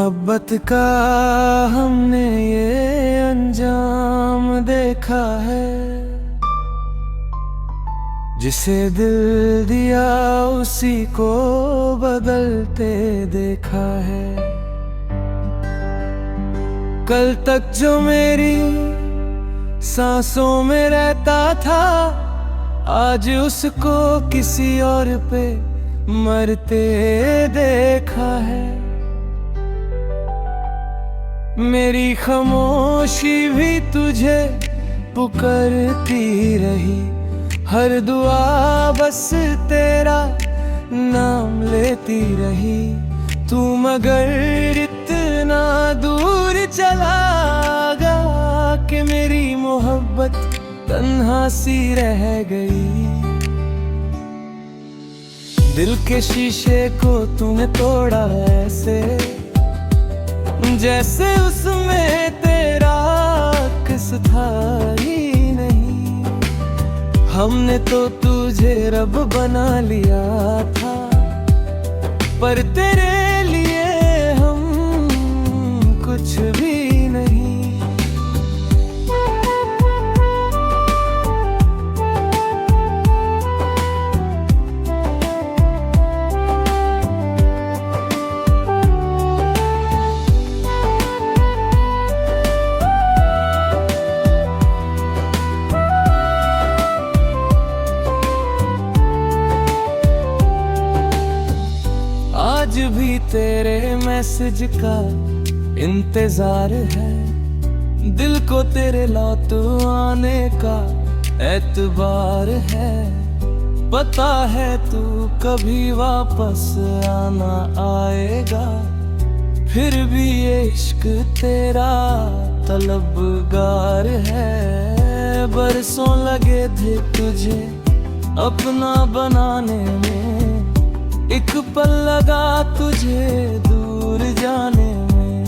मोहब्बत का हमने ये अंजाम देखा है, जिसे दिल दिया उसी को बदलते देखा है। कल तक जो मेरी सांसों में रहता था, आज उसको किसी और पे मरते देखा है। मेरी खामोशी भी तुझे पुकारती रही, हर दुआ बस तेरा नाम लेती रही। तू मगर इतना दूर चला गया कि मेरी मोहब्बत तन्हा सी रह गई। दिल के शीशे को तूने तोड़ा ऐसे, जैसे उसमें तेरा किस था ही नहीं। हमने तो तुझे रब बना लिया था, पर तेरे लिए हम कुछ भी नहीं। आज भी तेरे मैसेज का इंतजार है, दिल को तेरे लौट आने का एतबार है। पता है तू कभी वापस आना आएगा, फिर भी ये इश्क तेरा तलबगार है। बरसों लगे थे तुझे अपना बनाने में, एक पल लगा तुझे दूर जाने में।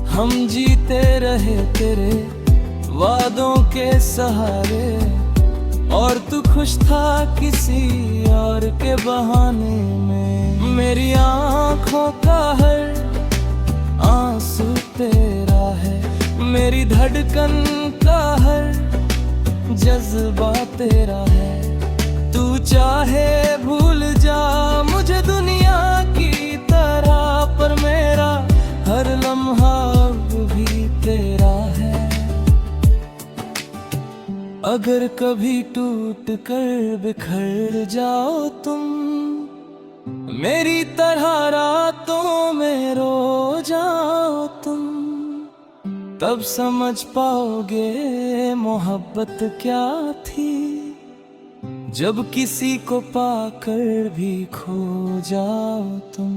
हम जीते रहे तेरे वादों के सहारे, और तू खुश था किसी और के बहाने में। मेरी आँखों का हर आंसू तेरा है, मेरी धड़कन का हर जज्बा तेरा है। तू चाहे भूल जा मुझे दुनिया की तरह, पर मेरा हर लम्हा अब भी तेरा है। अगर कभी टूट कर बिखर जाओ तुम, मेरी तरह रातों में रो जाओ तुम, तब समझ पाओगे मोहब्बत क्या थी। जब किसी को पाकर भी खो जाओ तुम।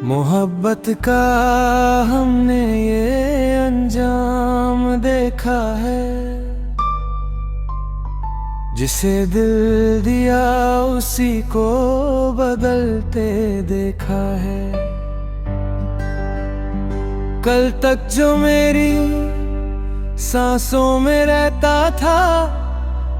मोहब्बत का हमने ये अंजाम देखा है, जिसे दिल दिया उसी को बदलते देखा है। कल तक जो मेरी सांसों में रहता था,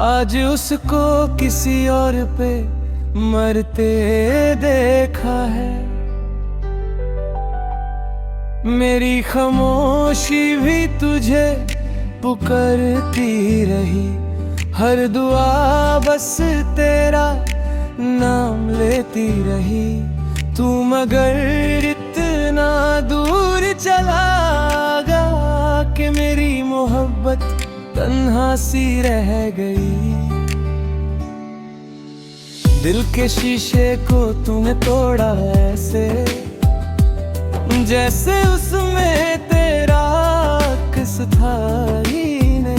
आज उसको किसी और पे मरते देखा है। मेरी खामोशी भी तुझे पुकारती रही, हर दुआ बस तेरा नाम लेती रही। तू मगर इतना दूर चला गया कि मेरी मोहब्बत तन्हा सी रह गई। दिल के शीशे को तूने तोड़ा ऐसे, जैसे उसमें तेरा किस था ही नहीं।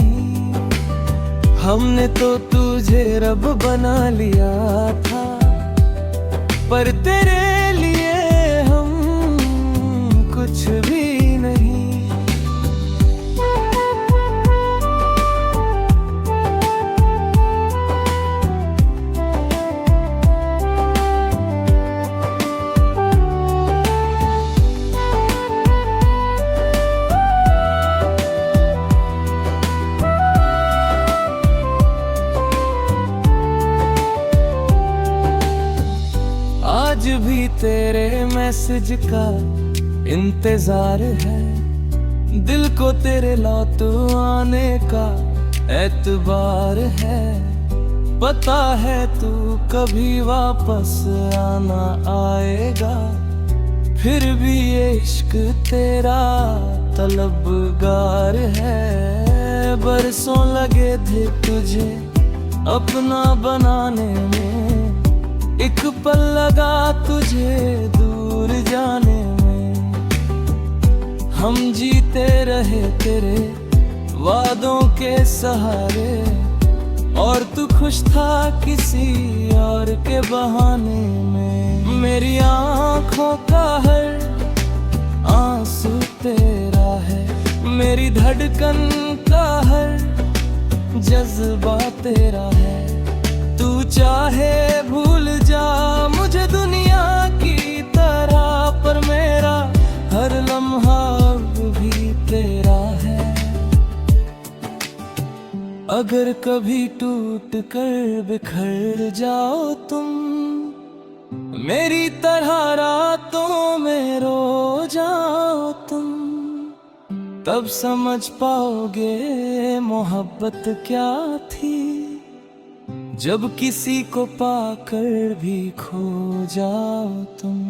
हमने तो तुझे रब बना लिया था, पर तेरे लिए हम कुछ भी नहीं। आज भी तेरे मैसेज का इंतजार है, दिल को तेरे लौट आने का एतबार है। पता है तू कभी वापस आना आएगा, फिर भी ये इश्क तेरा तलबगार है। बरसों लगे थे तुझे अपना बनाने में, एक पल लगा तुझे दूर जाने में। हम जीते रहे तेरे वादों के सहारे, और तू खुश था किसी और के बहाने में। मेरी आँखों का हर आंसू तेरा है, मेरी धड़कन का हर जज्बा तेरा है। तू चाहे भूल जा मुझे दुनिया की तरह, पर मेरा हर लम्हा अब भी तेरा है। अगर कभी टूट कर बिखर जाओ तुम, मेरी तरह रातों में रो जाओ तुम, तब समझ पाओगे मोहब्बत क्या थी। जब किसी को पाकर भी खो जाओ तुम।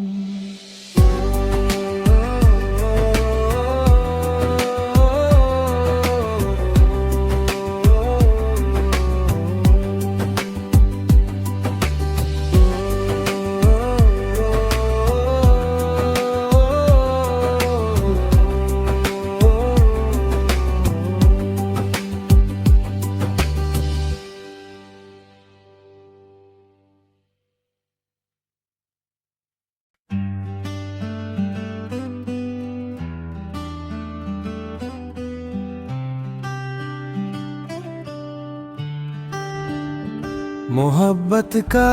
मोहब्बत का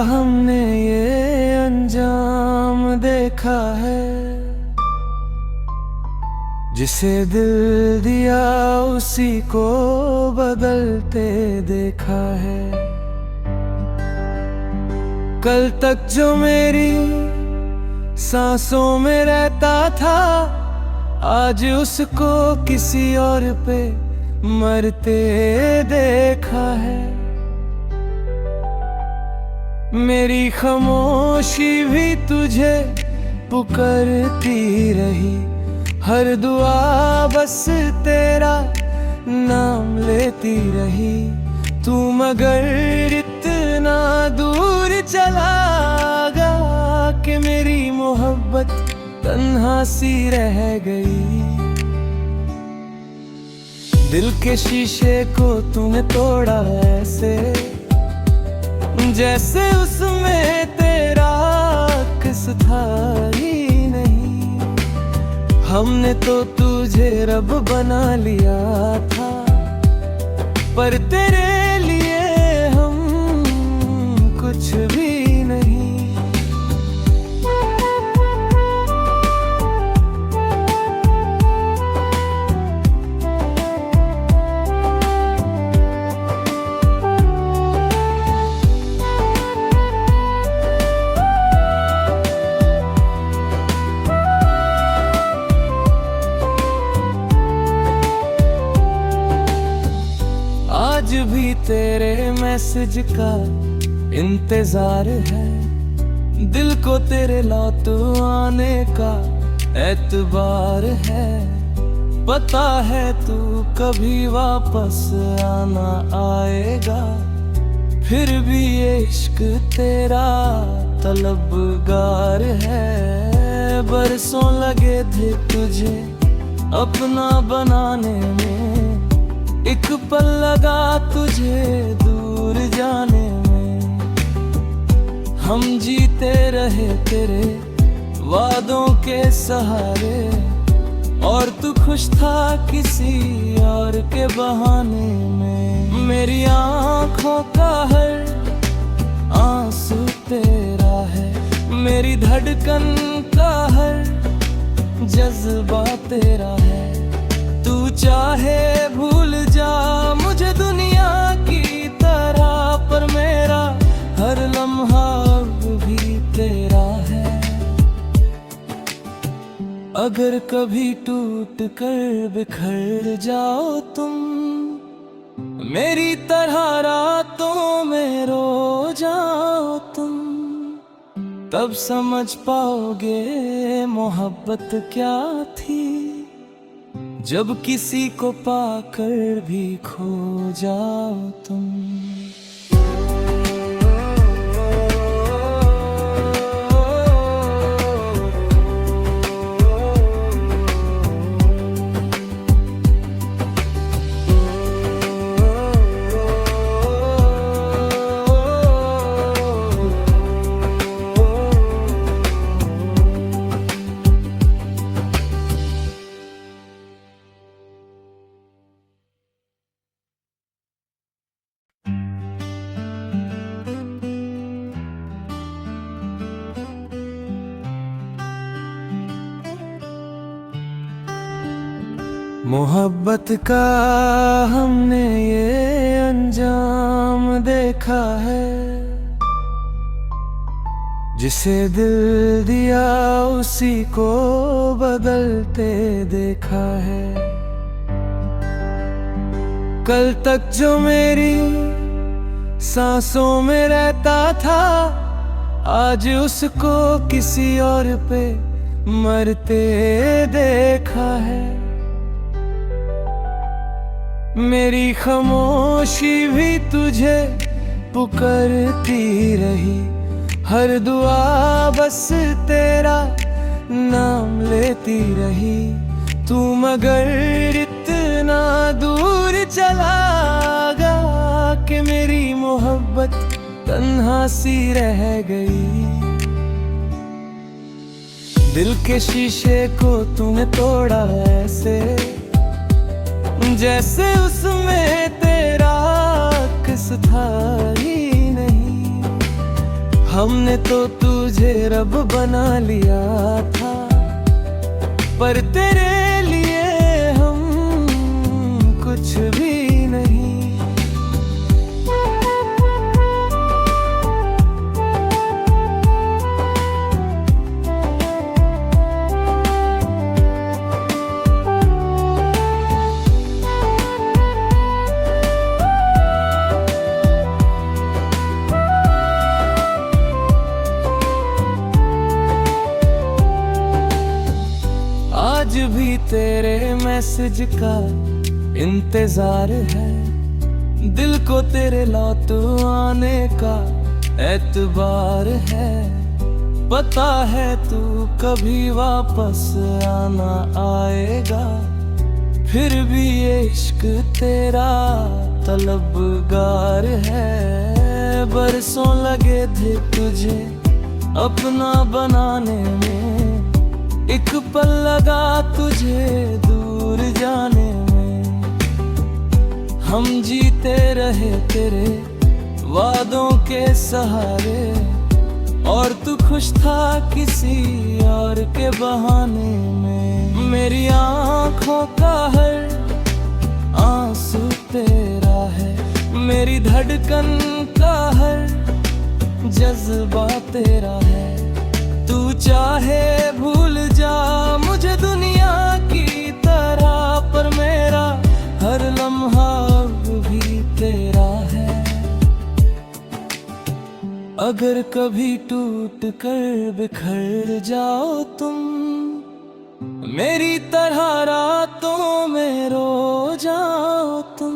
हमने ये अंजाम देखा है, जिसे दिल दिया उसी को बदलते देखा है। कल तक जो मेरी सांसों में रहता था, आज उसको किसी और पे मरते देखा है। मेरी खामोशी भी तुझे पुकारती रही, हर दुआ बस तेरा नाम लेती रही। तू मगर इतना दूर चला गया कि मेरी मोहब्बत तन्हा सी रह गई। दिल के शीशे को तूने तोड़ा ऐसे, जैसे उसमें तेरा किस था ही नहीं। हमने तो तुझे रब बना लिया था, पर तेरे लिए हम कुछ भी नहीं। आज भी तेरे मैसेज का इंतजार है, दिल को तेरे लौट आने का एतबार है। पता है तू कभी वापस आना आएगा, फिर भी ये इश्क तेरा तलबगार है। बरसों लगे थे तुझे अपना बनाने में, एक पल लगा तुझे दूर जाने में, हम जीते रहे तेरे वादों के सहारे, और तू खुश था किसी और के बहाने में। मेरी आँखों का हर आंसू तेरा है, मेरी धड़कन का हर जज्बा तेरा है। तू चाहे भूल जा मुझे दुनिया की तरह, पर मेरा हर लम्हा अब भी तेरा है। अगर कभी टूट कर बिखर जाओ तुम, मेरी तरह रातों में रो जाओ तुम, तब समझ पाओगे मोहब्बत क्या थी, जब किसी को पाकर भी खो जाओ तुम। मोहब्बत का हमने ये अंजाम देखा है, जिसे दिल दिया उसी को बदलते देखा है। कल तक जो मेरी सांसों में रहता था, आज उसको किसी और पे मरते देखा है। मेरी खामोशी भी तुझे पुकारती रही, हर दुआ बस तेरा नाम लेती रही। तू मगर इतना दूर चला गया कि मेरी मोहब्बत तन्हा सी रह गई। दिल के शीशे को तूने तोड़ा ऐसे, जैसे उसमें तेरा किस था ही नहीं। हमने तो तुझे रब बना लिया था, पर तेरे लिए हम कुछ भी नहीं। आज भी तेरे मैसेज का इंतजार है, दिल को तेरे लौट आने का एतबार है। पता है तू कभी वापस आना आएगा, फिर भी ये इश्क तेरा तलबगार है। बरसों लगे थे तुझे अपना बनाने में, एक पल लगा तुझे दूर जाने में। हम जीते रहे तेरे वादों के सहारे, और तू खुश था किसी और के बहाने में। मेरी आँखों का हर आंसू तेरा है, मेरी धड़कन का हर जज्बा तेरा है। तू चाहे भूल जा मुझे दुनिया की तरह, पर मेरा हर लम्हा अब भी तेरा है। अगर कभी टूट कर बिखर जाओ तुम, मेरी तरह रातों में रो जाओ तुम,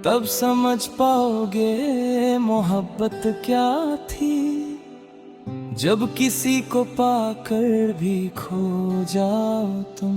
तब समझ पाओगे मोहब्बत क्या थी, जब किसी को पाकर भी खो जाओ तुम।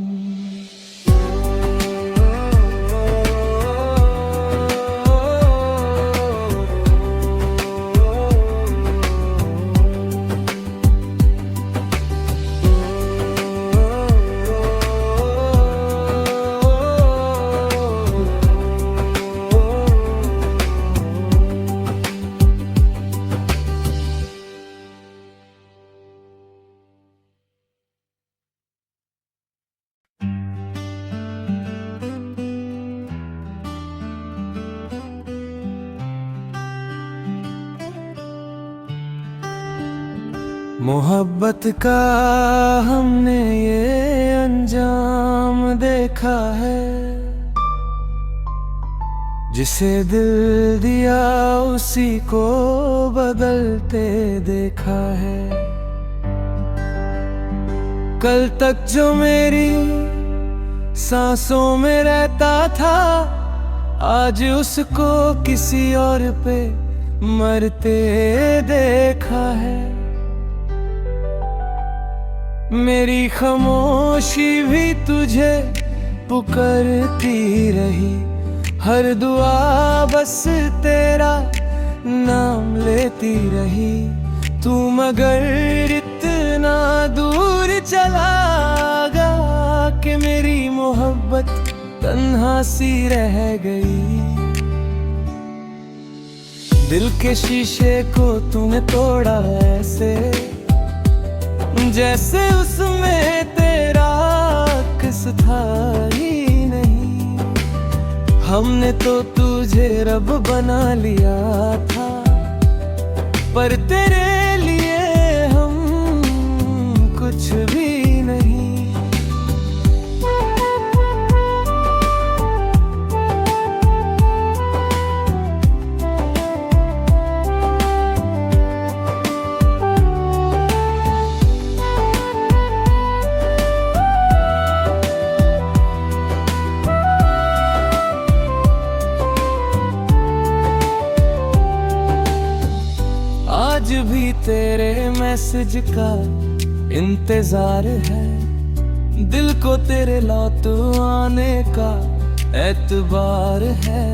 मोहब्बत का हमने ये अंजाम देखा है, जिसे दिल दिया उसी को बदलते देखा है। कल तक जो मेरी सांसों में रहता था, आज उसको किसी और पे मरते देखा है। मेरी खामोशी भी तुझे पुकारती रही, हर दुआ बस तेरा नाम लेती रही। तू मगर इतना दूर चला गया कि मेरी मोहब्बत तन्हा सी रह गई। दिल के शीशे को तूने तोड़ा ऐसे, जैसे उसमें तेरा किस था ही नहीं। हमने तो तुझे रब बना लिया था, पर तेरे लिए हम कुछ भी नहीं। आज भी तेरे मैसेज का इंतजार है, दिल को तेरे लौट आने का एतबार है।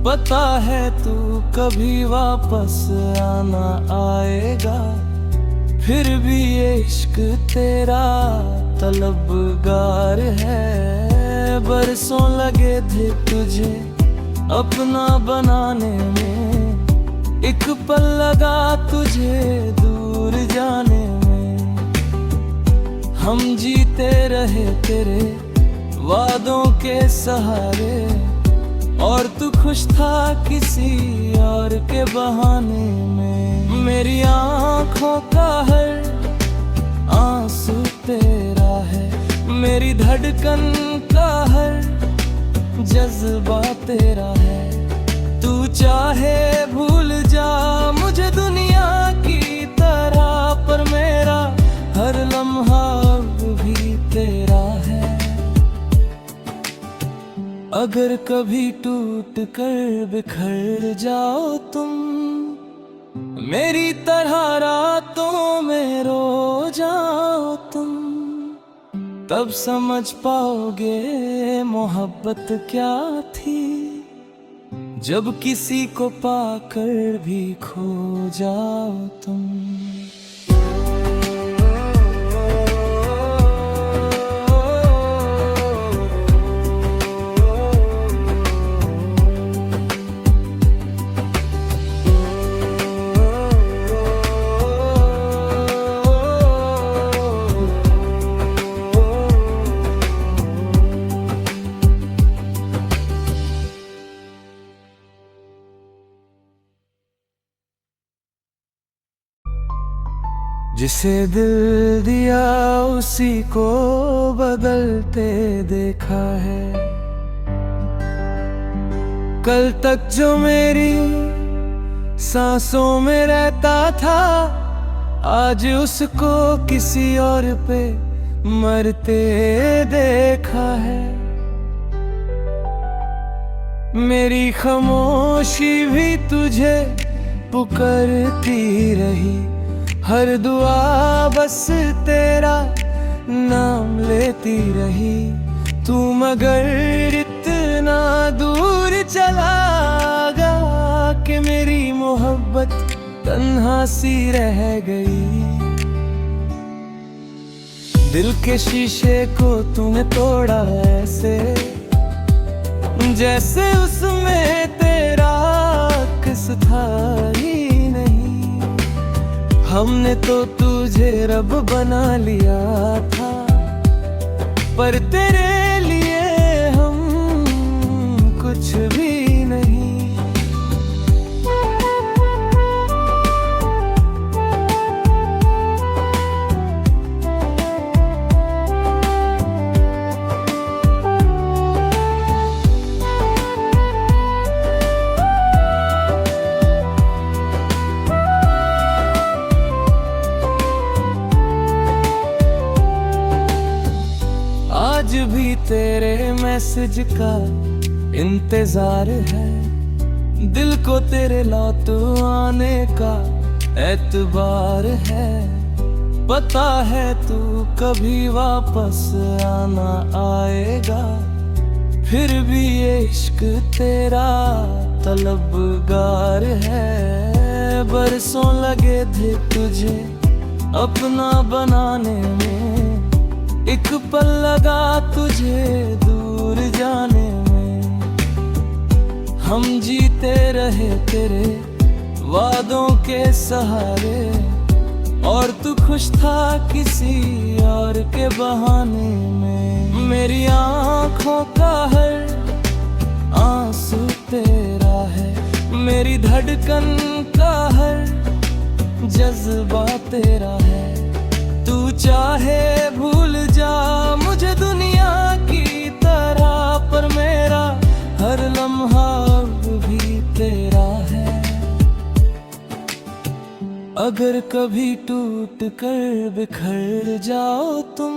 पता है तू कभी वापस आना आएगा, फिर भी ये इश्क तेरा तलबगार है। बरसों लगे थे तुझे अपना बनाने में, एक पल लगा तुझे दूर जाने में। हम जीते रहे तेरे वादों के सहारे, और तू खुश था किसी और के बहाने में। मेरी आँखों का हर आंसू तेरा है, मेरी धड़कन का हर जज्बा तेरा है। तू चाहे भूल जा मुझे दुनिया की तरह, पर मेरा हर लम्हा अब भी तेरा है। अगर कभी टूट कर बिखर जाओ तुम, मेरी तरह रातों में रो जाओ तुम, तब समझ पाओगे मोहब्बत क्या थी। जब किसी को पाकर भी खो जाओ तुम। जिसे दिल दिया उसी को बदलते देखा है। कल तक जो मेरी सांसों में रहता था, आज उसको किसी और पे मरते देखा है। मेरी खामोशी भी तुझे पुकारती रही, हर दुआ बस तेरा नाम लेती रही। तू मगर इतना दूर चला गया कि मेरी मोहब्बत तन्हा सी रह गई। दिल के शीशे को तूने तोड़ा ऐसे, जैसे उसमें तेरा किस था ही नहीं। हमने तो तुझे रब बना लिया था, पर तेरे लिए हम कुछ भी नहीं। मैसेज का इंतजार है, दिल को तेरे लौट आने का एतबार है। पता है तू कभी वापस आना आएगा, फिर भी ये इश्क तेरा तलबगार है। बरसों लगे थे तुझे अपना बनाने में, एक पल लगा तुझे दूर जाने में। हम जीते रहे तेरे वादों के सहारे, और तू खुश था किसी और के बहाने में। मेरी आँखों का हर आंसू तेरा है, मेरी धड़कन का हर जज्बा तेरा है। तू चाहे भूल जा मुझे दुनिया की तरह, पर मेरा हर लम्हा भी तेरा है। अगर कभी टूट कर बिखर जाओ तुम,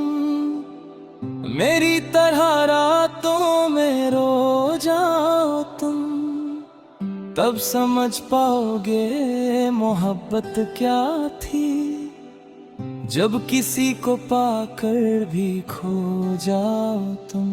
मेरी तरह रातों में रो जाओ तुम, तब समझ पाओगे मोहब्बत क्या थी, जब किसी को पाकर भी खो जाओ तुम।